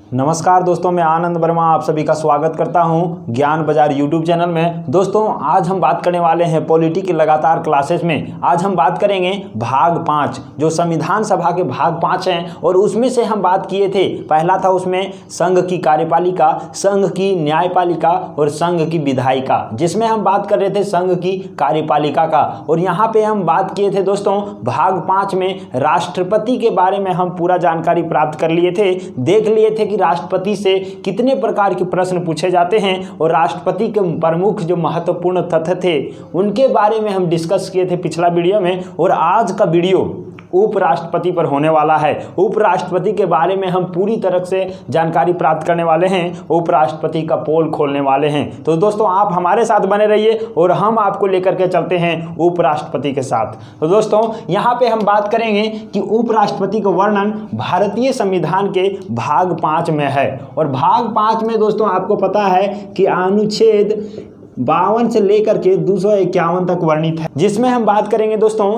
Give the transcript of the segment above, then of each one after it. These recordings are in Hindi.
नमस्कार दोस्तों, मैं आनंद वर्मा आप सभी का स्वागत करता हूं ज्ञान बाजार यूट्यूब चैनल में। दोस्तों, आज हम बात करने वाले हैं पॉलिटी की लगातार क्लासेस में। आज हम बात करेंगे भाग 5, जो संविधान सभा के भाग 5 हैं और उसमें से हम बात किए थे। पहला था उसमें संघ की कार्यपालिका, संघ की न्यायपालिका और संघ की विधायिका, जिसमें हम बात कर रहे थे संघ की कार्यपालिका का। और यहाँ पे हम बात किए थे दोस्तों भाग 5 में राष्ट्रपति के बारे में हम पूरा जानकारी प्राप्त कर लिए थे। देख लिए थे कि राष्ट्रपति से कितने प्रकार के प्रश्न पूछे जाते हैं और राष्ट्रपति के प्रमुख जो महत्वपूर्ण तथ्य थे उनके बारे में हम डिस्कस किए थे पिछला वीडियो में। और आज का वीडियो उपराष्ट्रपति पर होने वाला है। उपराष्ट्रपति के बारे में हम पूरी तरह से जानकारी प्राप्त करने वाले हैं, उपराष्ट्रपति का पोल खोलने वाले हैं। तो दोस्तों, आप हमारे साथ बने रहिए और हम आपको लेकर के चलते हैं उपराष्ट्रपति के साथ। तो दोस्तों, यहाँ पे हम बात करेंगे कि उपराष्ट्रपति का वर्णन भारतीय संविधान के भाग 5 में है। और भाग 5 में दोस्तों आपको पता है कि अनुच्छेद 52 से लेकर के 251 तक वर्णित है, जिसमें हम बात करेंगे दोस्तों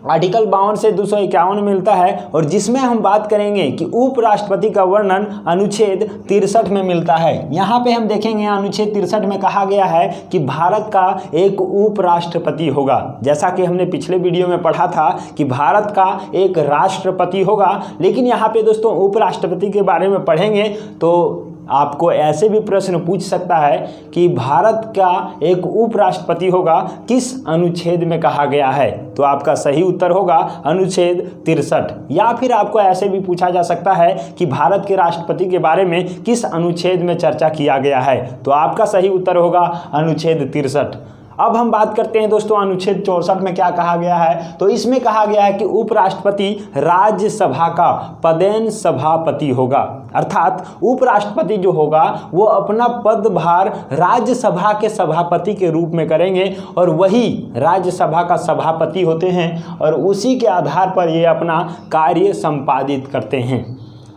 आर्टिकल 52 से 251 मिलता है। और जिसमें हम बात करेंगे कि उपराष्ट्रपति का वर्णन अनुच्छेद 63 में मिलता है। यहाँ पे हम देखेंगे अनुच्छेद 63 में कहा गया है कि भारत का एक उपराष्ट्रपति होगा। जैसा कि हमने पिछले वीडियो में पढ़ा था कि भारत का एक राष्ट्रपति होगा, लेकिन यहाँ पे दोस्तों उपराष्ट्रपति के बारे में पढ़ेंगे तो आपको ऐसे भी प्रश्न पूछ सकता है कि भारत का एक उपराष्ट्रपति होगा, किस अनुच्छेद में कहा गया है। तो आपका सही उत्तर होगा अनुच्छेद 63। या फिर आपको ऐसे भी पूछा जा सकता है कि भारत के राष्ट्रपति के बारे में किस अनुच्छेद में चर्चा किया गया है। तो आपका सही उत्तर होगा अनुच्छेद 63। अब हम बात करते हैं दोस्तों अनुच्छेद 64 में क्या कहा गया है। तो इसमें कहा गया है कि उपराष्ट्रपति राज्यसभा का पदेन सभापति होगा। अर्थात उपराष्ट्रपति जो होगा वो अपना पदभार राज्यसभा के सभापति के रूप में करेंगे और वही राज्यसभा का सभापति होते हैं और उसी के आधार पर ये अपना कार्य संपादित करते हैं।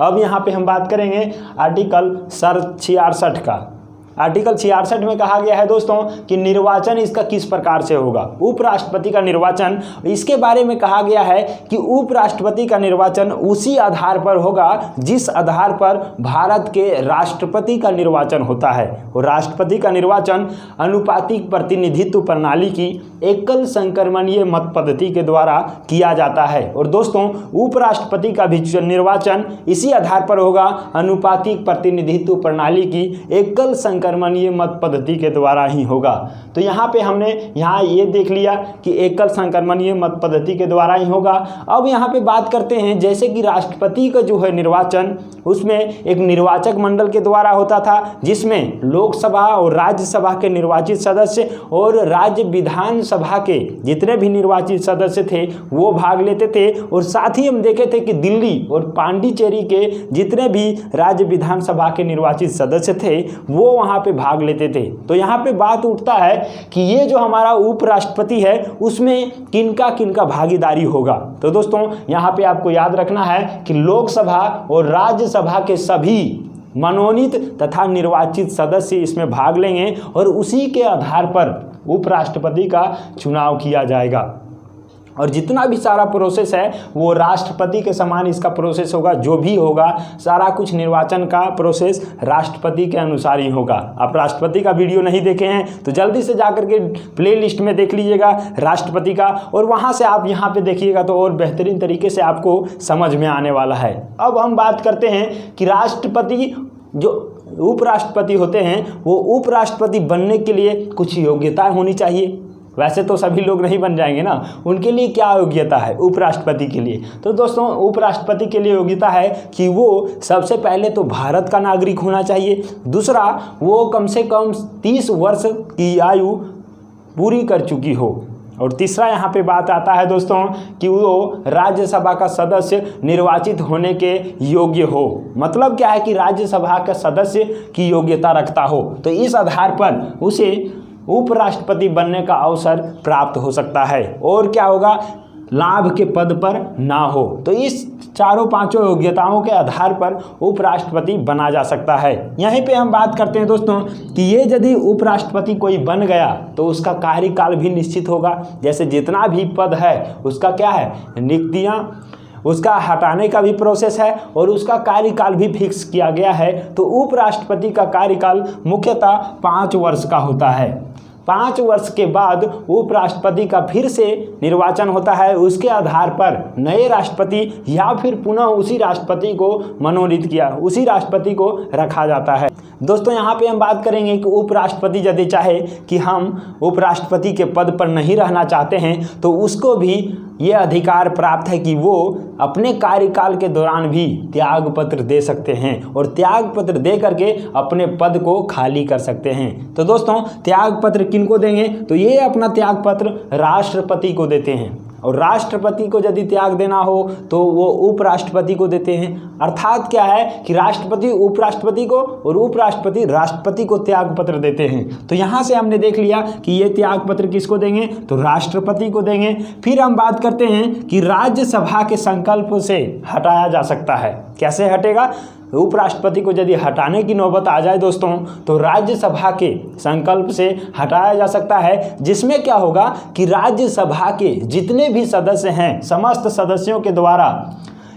अब यहाँ पे हम बात करेंगे आर्टिकल 66 का। आर्टिकल 66 में कहा गया है दोस्तों कि निर्वाचन इसका किस प्रकार से होगा। उपराष्ट्रपति का निर्वाचन, इसके बारे में कहा गया है कि उपराष्ट्रपति का निर्वाचन उसी आधार पर होगा जिस आधार पर भारत के राष्ट्रपति का निर्वाचन होता है। और राष्ट्रपति का निर्वाचन अनुपातिक प्रतिनिधित्व प्रणाली की एकल संक्रमणीय मत पद्धति के द्वारा किया जाता है। और दोस्तों, उपराष्ट्रपति का भी निर्वाचन इसी आधार पर होगा, अनुपातिक प्रतिनिधित्व प्रणाली की एकल संक्रमणीय मत पद्धति के द्वारा ही होगा। तो यहाँ पे हमने ये देख लिया कि एकल संक्रमणीय मत पद्धति के द्वारा ही होगा। अब यहाँ पे बात करते हैं जैसे कि राष्ट्रपति का जो है निर्वाचन, उसमें एक निर्वाचक मंडल के द्वारा होता था जिसमें लोकसभा और राज्यसभा के निर्वाचित सदस्य और राज्य विधानसभा के जितने भी निर्वाचित सदस्य थे वो भाग लेते थे। और साथ ही हम देखे थे कि दिल्ली और पांडिचेरी के जितने भी राज्य विधानसभा के निर्वाचित सदस्य थे वो वहाँ पे भाग लेते थे। तो यहाँ पे बात उठता है कि ये जो हमारा उपराष्ट्रपति है उसमें किनका किनका भागीदारी होगा। तो दोस्तों, यहाँ पे आपको याद रखना है कि लोकसभा और राज्यसभा के सभी मनोनीत तथा निर्वाचित सदस्य इसमें भाग लेंगे और उसी के आधार पर उपराष्ट्रपति का चुनाव किया जाएगा। और जितना भी सारा प्रोसेस है वो राष्ट्रपति के समान इसका प्रोसेस होगा। जो भी होगा सारा कुछ निर्वाचन का प्रोसेस राष्ट्रपति के अनुसार ही होगा। आप राष्ट्रपति का वीडियो नहीं देखे हैं तो जल्दी से जाकर के प्लेलिस्ट में देख लीजिएगा राष्ट्रपति का, और वहाँ से आप यहाँ पे देखिएगा तो और बेहतरीन तरीके से आपको समझ में आने वाला है। अब हम बात करते हैं कि राष्ट्रपति जो उपराष्ट्रपति होते हैं वो उपराष्ट्रपति बनने के लिए कुछ योग्यता होनी चाहिए। वैसे तो सभी लोग नहीं बन जाएंगे ना, उनके लिए क्या योग्यता है उपराष्ट्रपति के लिए। तो दोस्तों, उपराष्ट्रपति के लिए योग्यता है कि वो सबसे पहले तो भारत का नागरिक होना चाहिए। दूसरा, वो कम से कम 30 वर्ष की आयु पूरी कर चुकी हो। और तीसरा यहाँ पे बात आता है दोस्तों कि वो राज्यसभा का सदस्य निर्वाचित होने के योग्य हो। मतलब क्या है कि राज्यसभा का सदस्य की योग्यता रखता हो, तो इस आधार पर उसे उपराष्ट्रपति बनने का अवसर प्राप्त हो सकता है। और क्या होगा, लाभ के पद पर ना हो। तो इस चारों पांचों योग्यताओं के आधार पर उपराष्ट्रपति बना जा सकता है। यहीं पे हम बात करते हैं दोस्तों कि ये यदि उपराष्ट्रपति कोई बन गया तो उसका कार्यकाल भी निश्चित होगा। जैसे जितना भी पद है उसका क्या है, नियुक्तियां उसका हटाने का भी प्रोसेस है और उसका कार्यकाल भी फिक्स किया गया है। तो उपराष्ट्रपति का कार्यकाल मुख्यतः 5 वर्ष का होता है। 5 वर्ष के बाद उपराष्ट्रपति का फिर से निर्वाचन होता है। उसके आधार पर नए राष्ट्रपति या फिर पुनः उसी राष्ट्रपति को मनोनीत किया, उसी राष्ट्रपति को रखा जाता है। दोस्तों यहाँ पे हम बात करेंगे कि उपराष्ट्रपति यदि चाहे कि हम उपराष्ट्रपति के पद पर नहीं रहना चाहते हैं तो उसको भी ये अधिकार प्राप्त है कि वो अपने कार्यकाल के दौरान भी त्याग पत्र दे सकते हैं और त्याग पत्र दे करके अपने पद को खाली कर सकते हैं। तो दोस्तों त्याग पत्र किनको देंगे? तो ये अपना त्याग पत्र राष्ट्रपति को देते हैं और राष्ट्रपति को यदि त्याग देना हो तो वो उपराष्ट्रपति को देते हैं। अर्थात क्या है कि राष्ट्रपति उपराष्ट्रपति को और उपराष्ट्रपति राष्ट्रपति को त्याग पत्र देते हैं। तो यहाँ से हमने देख लिया कि ये त्याग पत्र किसको देंगे? तो राष्ट्रपति को देंगे। फिर हम बात करते हैं कि राज्यसभा के संकल्प से हटाया जा सकता है। कैसे हटेगा? उपराष्ट्रपति को यदि हटाने की नौबत आ जाए दोस्तों तो राज्यसभा के संकल्प से हटाया जा सकता है, जिसमें क्या होगा कि राज्यसभा के जितने भी सदस्य हैं समस्त सदस्यों के द्वारा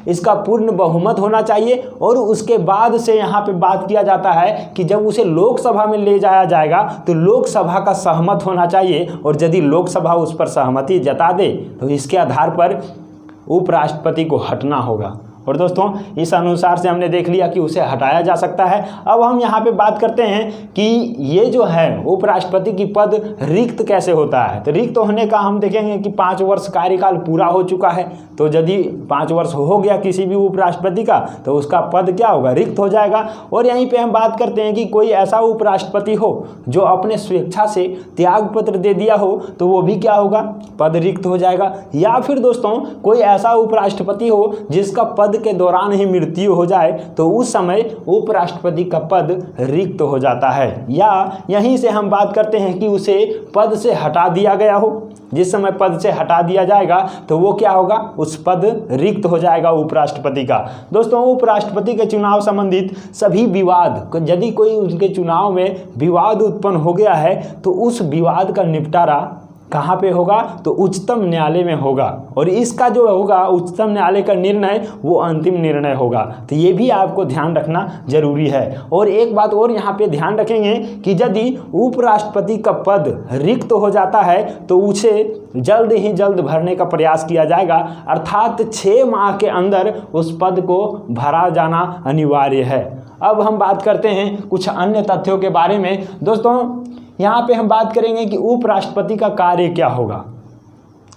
इसका पूर्ण बहुमत होना चाहिए। और उसके बाद से यहाँ पे बात किया जाता है कि जब उसे लोकसभा में ले जाया जाएगा तो लोकसभा का सहमत होना चाहिए और यदि लोकसभा उस पर सहमति जता दे तो इसके आधार पर उपराष्ट्रपति को हटना होगा। और दोस्तों इस अनुसार से हमने देख लिया कि उसे हटाया जा सकता है। अब हम यहाँ पे बात करते हैं कि ये जो है उपराष्ट्रपति की पद रिक्त कैसे होता है। तो रिक्त होने का हम देखेंगे कि 5 वर्ष कार्यकाल पूरा हो चुका है, तो यदि 5 वर्ष हो गया किसी भी उपराष्ट्रपति का तो उसका पद क्या होगा? रिक्त हो जाएगा। और यहीं पे हम बात करते हैं कि कोई ऐसा उपराष्ट्रपति हो जो अपने स्वेच्छा से त्याग पत्र दे दिया हो तो वो भी क्या होगा? पद रिक्त हो जाएगा। या फिर दोस्तों कोई ऐसा उपराष्ट्रपति हो जिसका पद के दौरान ही मृत्यु हो जाए तो उस समय उपराष्ट्रपति का पद रिक्त हो जाता है। या यहीं से हम बात करते हैं कि उसे पद से हटा दिया गया हो, जिस समय पद से हटा दिया जाएगा तो वो क्या होगा? उस पद रिक्त हो जाएगा उपराष्ट्रपति का। दोस्तों उपराष्ट्रपति के चुनाव संबंधित सभी विवाद, यदि कोई उनके चुनाव में विवाद उत्पन्न हो गया है तो उस विवाद का निपटारा कहाँ पे होगा? तो उच्चतम न्यायालय में होगा और इसका जो होगा उच्चतम न्यायालय का निर्णय वो अंतिम निर्णय होगा। तो ये भी आपको ध्यान रखना जरूरी है। और एक बात और यहाँ पे ध्यान रखेंगे कि यदि उपराष्ट्रपति का पद रिक्त हो जाता है तो उसे जल्द ही जल्द भरने का प्रयास किया जाएगा, अर्थात 6 माह के अंदर उस पद को भरा जाना अनिवार्य है। अब हम बात करते हैं कुछ अन्य तथ्यों के बारे में। दोस्तों यहाँ पे हम बात करेंगे कि उपराष्ट्रपति का कार्य क्या होगा।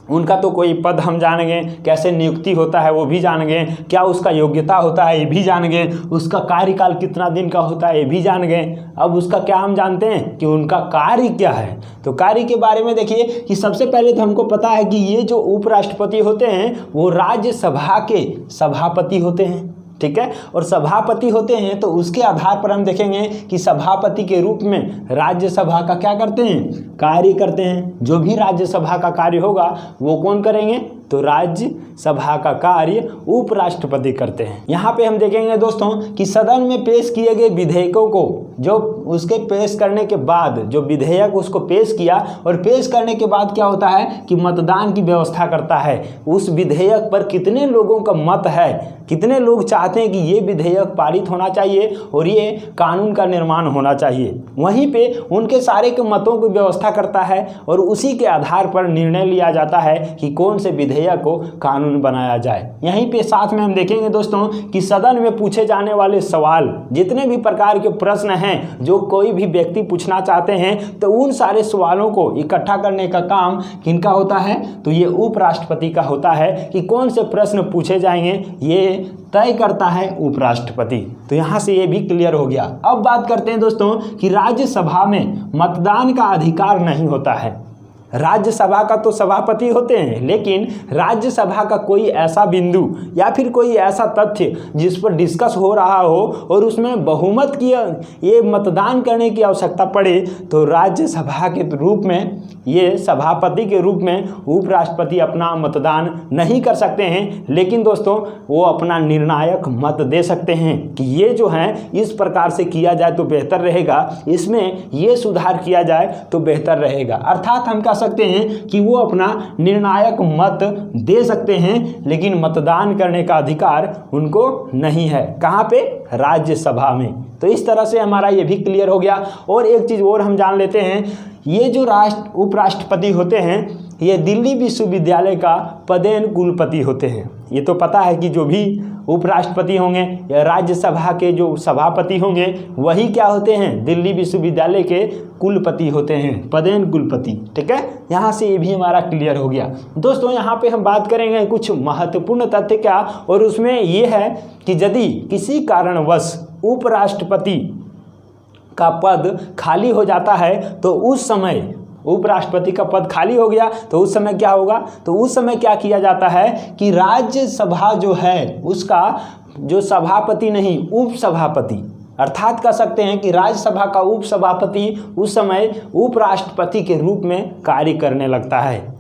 उनका तो कोई पद हम जानेंगे, कैसे नियुक्ति होता है वो भी जानेंगे, क्या उसका योग्यता होता है ये भी जानेंगे, उसका कार्यकाल कितना दिन का होता है ये भी जानेंगे। अब उसका क्या हम जानते हैं कि उनका कार्य क्या है। तो कार्य के बारे में देखिए कि सबसे पहले तो हमको पता है कि ये जो उपराष्ट्रपति होते हैं वो राज्यसभा के सभापति होते हैं, ठीक है। और सभापति होते हैं तो उसके आधार पर हम देखेंगे कि सभापति के रूप में राज्यसभा का क्या करते हैं? कार्य करते हैं। जो भी राज्यसभा का कार्य होगा वो कौन करेंगे? तो राज्यसभा का कार्य उपराष्ट्रपति करते हैं। यहाँ पे हम देखेंगे दोस्तों कि सदन में पेश किए गए विधेयकों को जो उसके पेश करने के बाद जो विधेयक उसको पेश किया और पेश करने के बाद क्या होता है कि मतदान की व्यवस्था करता है। उस विधेयक पर कितने लोगों का मत है, कितने लोग चाहते हैं कि ये विधेयक पारित होना चाहिए और ये कानून का निर्माण होना चाहिए, वहीं पे उनके सारे के मतों की व्यवस्था करता है और उसी के आधार पर निर्णय लिया जाता है कि कौन से विधेयक को कानून बनाया जाए। यहीं पे साथ में हम देखेंगे दोस्तों कि सदन में पूछे जाने वाले सवाल, जितने भी प्रकार के प्रश्न हैं जो कोई भी व्यक्ति पूछना चाहते हैं तो उन सारे सवालों को इकट्ठा करने का काम किनका होता है? तो ये उपराष्ट्रपति का होता है कि कौन से प्रश्न पूछे जाएंगे ये तय करता है उपराष्ट्रपति। तो यहाँ से ये भी क्लियर हो गया। अब बात करते हैं दोस्तों कि राज्यसभा में मतदान का अधिकार नहीं होता है। राज्यसभा का तो सभापति होते हैं, लेकिन राज्यसभा का कोई ऐसा बिंदु या फिर कोई ऐसा तथ्य जिस पर डिस्कस हो रहा हो और उसमें बहुमत की ये मतदान करने की आवश्यकता पड़े तो राज्यसभा के रूप में ये सभापति के रूप में उपराष्ट्रपति अपना मतदान नहीं कर सकते हैं, लेकिन दोस्तों वो अपना निर्णायक मत दे सकते हैं कि ये जो है इस प्रकार से किया जाए तो बेहतर रहेगा, इसमें ये सुधार किया जाए तो बेहतर रहेगा। अर्थात हम कह सकते हैं कि वो अपना निर्णायक मत दे सकते हैं, लेकिन मतदान करने का अधिकार उनको नहीं है। कहाँ पे? राज्यसभा में। तो इस तरह से हमारा ये भी क्लियर हो गया। और एक चीज़ और हम जान लेते हैं, ये जो उपराष्ट्रपति होते हैं ये दिल्ली विश्वविद्यालय का पदेन कुलपति होते हैं। ये तो पता है कि जो भी उपराष्ट्रपति होंगे या राज्यसभा के जो सभापति होंगे वही क्या होते हैं? दिल्ली विश्वविद्यालय के कुलपति होते हैं, पदेन कुलपति। ठीक है, यहाँ से ये भी हमारा क्लियर हो गया। दोस्तों यहाँ पे हम बात करेंगे कुछ महत्वपूर्ण तथ्य क्या, और उसमें ये है कि यदि किसी कारणवश उपराष्ट्रपति का पद खाली हो जाता है तो उस समय उपराष्ट्रपति का पद खाली हो गया तो उस समय क्या होगा? तो उस समय क्या किया जाता है कि राज्यसभा जो है उसका जो सभापति नहीं, उपसभापति, अर्थात कह सकते हैं कि राज्यसभा का उपसभापति उस समय उपराष्ट्रपति के रूप में कार्य करने लगता है।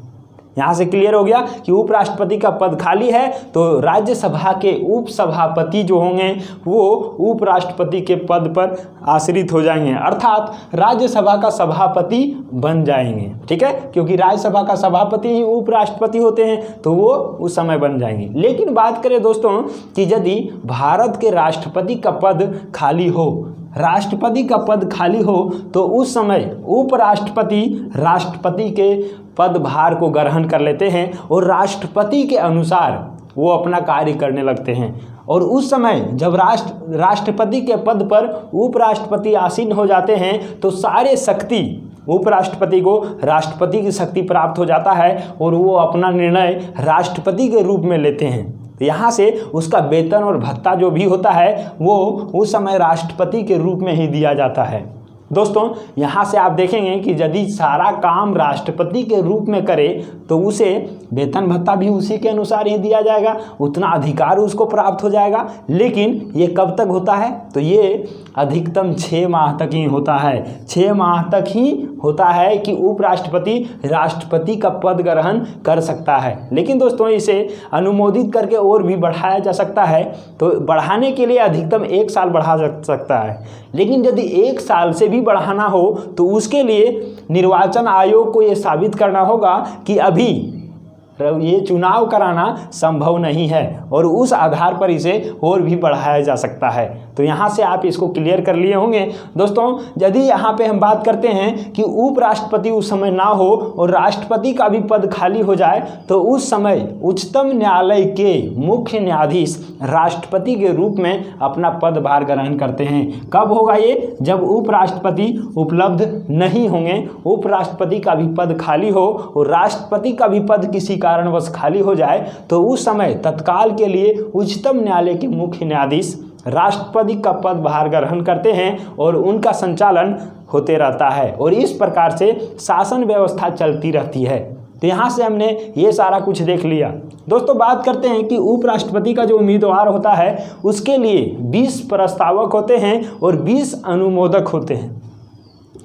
यहाँ से क्लियर हो गया कि उपराष्ट्रपति का पद खाली है तो राज्यसभा के उपसभापति जो होंगे वो उपराष्ट्रपति के पद पर आश्रित हो जाएंगे, अर्थात राज्यसभा का सभापति बन जाएंगे। ठीक है, क्योंकि राज्यसभा का सभापति ही उपराष्ट्रपति होते हैं तो वो उस समय बन जाएंगे। लेकिन बात करें दोस्तों कि यदि भारत के राष्ट्रपति का पद खाली हो, राष्ट्रपति का पद खाली हो तो उस समय उपराष्ट्रपति राष्ट्रपति के पदभार को ग्रहण कर लेते हैं और राष्ट्रपति के अनुसार वो अपना कार्य करने लगते हैं। और उस समय जब राष्ट्रपति के पद पर उपराष्ट्रपति आसीन हो जाते हैं तो सारे शक्ति उपराष्ट्रपति को राष्ट्रपति की शक्ति प्राप्त हो जाता है और वो अपना निर्णय राष्ट्रपति के रूप में लेते हैं। तो यहाँ से उसका वेतन और भत्ता जो भी होता है वो उस समय राष्ट्रपति के रूप में ही दिया जाता है। दोस्तों यहाँ से आप देखेंगे कि यदि सारा काम राष्ट्रपति के रूप में करे तो उसे वेतन भत्ता भी उसी के अनुसार ही दिया जाएगा, उतना अधिकार उसको प्राप्त हो जाएगा। लेकिन ये कब तक होता है? तो ये अधिकतम 6 माह तक ही होता है। 6 माह तक ही होता है कि उपराष्ट्रपति राष्ट्रपति का पद ग्रहण कर सकता है। लेकिन दोस्तों इसे अनुमोदित करके और भी बढ़ाया जा सकता है, तो बढ़ाने के लिए अधिकतम 1 साल बढ़ा सकता है। लेकिन यदि 1 साल से भी बढ़ाना हो तो उसके लिए निर्वाचन आयोग को ये साबित करना होगा कि अभी ये चुनाव कराना संभव नहीं है और उस आधार पर इसे और भी बढ़ाया जा सकता है। तो यहाँ से आप इसको क्लियर कर लिए होंगे। दोस्तों यदि यहाँ पे हम बात करते हैं कि उपराष्ट्रपति उस समय ना हो और राष्ट्रपति का भी पद खाली हो जाए तो उस समय उच्चतम न्यायालय के मुख्य न्यायाधीश राष्ट्रपति के रूप में अपना पदभार ग्रहण करते हैं। कब होगा ये? जब उपराष्ट्रपति उपलब्ध नहीं होंगे, उपराष्ट्रपति का भी पद खाली हो और राष्ट्रपति का भी पद किसी कारणवश खाली हो जाए तो उस समय तत्काल के लिए उच्चतम न्यायालय के मुख्य न्यायाधीश राष्ट्रपति का पदभार ग्रहण करते हैं और उनका संचालन होते रहता है और इस प्रकार से शासन व्यवस्था चलती रहती है। तो यहाँ से हमने ये सारा कुछ देख लिया। दोस्तों बात करते हैं कि उपराष्ट्रपति का जो उम्मीदवार होता है उसके लिए 20 प्रस्तावक होते हैं और 20 अनुमोदक होते हैं।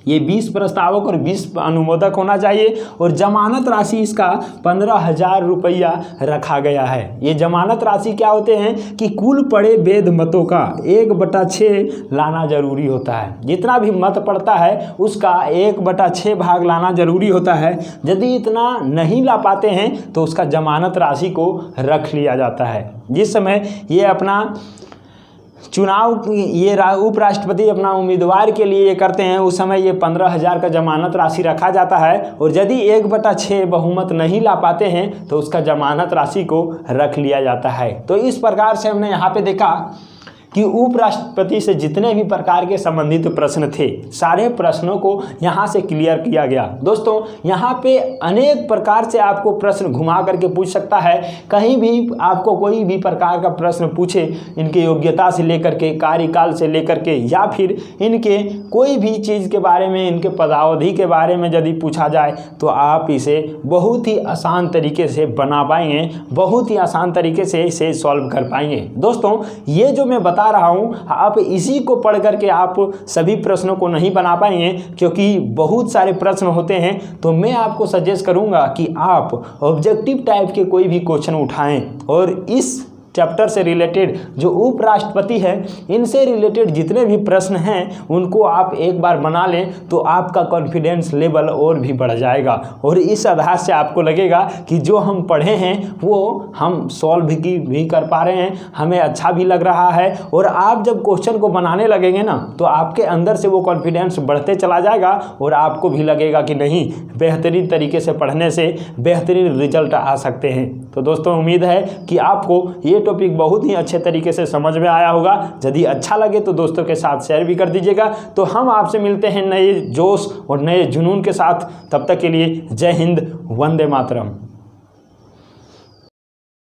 ये 20 प्रस्तावक और 20 अनुमोदक होना चाहिए और जमानत राशि इसका 15,000 रुपया रखा गया है। ये जमानत राशि क्या होते हैं कि कुल पड़े वेद मतों का 1/6 लाना जरूरी होता है। जितना भी मत पड़ता है उसका 1/6 भाग लाना जरूरी होता है। यदि इतना नहीं ला पाते हैं तो उसका जमानत राशि को रख लिया जाता है। जिस समय ये अपना चुनाव ये उपराष्ट्रपति अपना उम्मीदवार के लिए ये करते हैं उस समय ये 15,000 का जमानत राशि रखा जाता है और यदि 1/6 बहुमत नहीं ला पाते हैं तो उसका जमानत राशि को रख लिया जाता है। तो इस प्रकार से हमने यहाँ पे देखा कि उपराष्ट्रपति से जितने भी प्रकार के संबंधित प्रश्न थे सारे प्रश्नों को यहाँ से क्लियर किया गया। दोस्तों यहाँ पे अनेक प्रकार से आपको प्रश्न घुमा करके पूछ सकता है। कहीं भी आपको कोई भी प्रकार का प्रश्न पूछे इनके योग्यता से लेकर के, कार्यकाल से लेकर के, या फिर इनके कोई भी चीज़ के बारे में, इनके पदावधि के बारे में यदि पूछा जाए तो आप इसे बहुत ही आसान तरीके से बना पाएंगे, बहुत ही आसान तरीके से इसे सॉल्व कर पाएंगे। दोस्तों ये जो मैं बता रहा हूं आप इसी को पढ़ करके आप सभी प्रश्नों को नहीं बना पाएंगे क्योंकि बहुत सारे प्रश्न होते हैं। तो मैं आपको सजेस्ट करूंगा कि आप ऑब्जेक्टिव टाइप के कोई भी क्वेश्चन उठाएं और इस चैप्टर से रिलेटेड जो उपराष्ट्रपति है इनसे रिलेटेड जितने भी प्रश्न हैं उनको आप एक बार बना लें तो आपका कॉन्फिडेंस लेवल और भी बढ़ जाएगा और इस आधार से आपको लगेगा कि जो हम पढ़े हैं वो हम सॉल्व भी कर पा रहे हैं, हमें अच्छा भी लग रहा है। और आप जब क्वेश्चन को बनाने लगेंगे ना तो आपके अंदर से वो कॉन्फिडेंस बढ़ते चला जाएगा और आपको भी लगेगा कि नहीं, बेहतरीन तरीके से पढ़ने से बेहतरीन रिजल्ट आ सकते हैं। तो दोस्तों उम्मीद है कि आपको ये टॉपिक बहुत ही अच्छे तरीके से समझ में आया होगा। यदि अच्छा लगे तो दोस्तों के साथ शेयर भी कर दीजिएगा। तो हम आपसे मिलते हैं नए जोश और नए जुनून के साथ। तब तक के लिए जय हिंद, वंदे मातरम।